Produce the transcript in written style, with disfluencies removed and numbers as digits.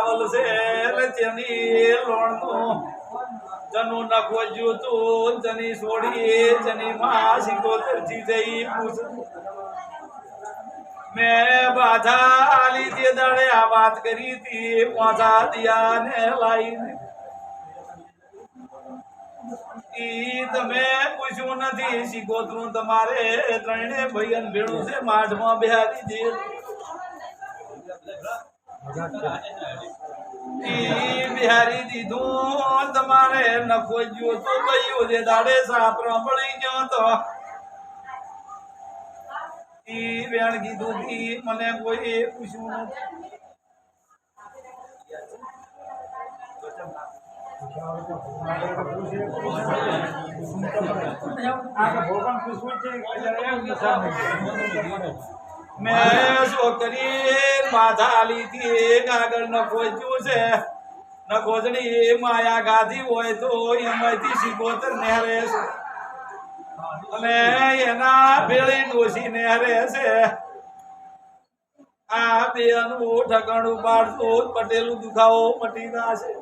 રાવલ છે તેની લોણનું જનું નખો જોતું જની છોડી જની માં સિંગોતરજી જઈ પૂછ મેં બાધા આલી તે દાડે આ વાત કરી હતી પાછા દિયા ને લાઈને ઈ તમે પૂછ્યું નથી સિંગોતરું તમારે ત્રણે ભાઈન ભેળું છે માઠમાં બેહારી દે બિહારી દીધું તમારે નખો ગયો તો ભાઈઓ જે દાડે સાપરો મળી ગયો તો ઈ વેણ કીધું તી મને કોઈ પૂછ્યું નથી મેં છોકરી માથા લીધી કાગળ નખોજ્યું છે નખોજડી માયા ગાધી હોય તો એમાંથી સિંગોતર નેહરે છે અને એના ભેળી ડોસી નેહરે છે આ બેનું ઠકાણું પાડતું પટેલું દુખાવો મટી ના છે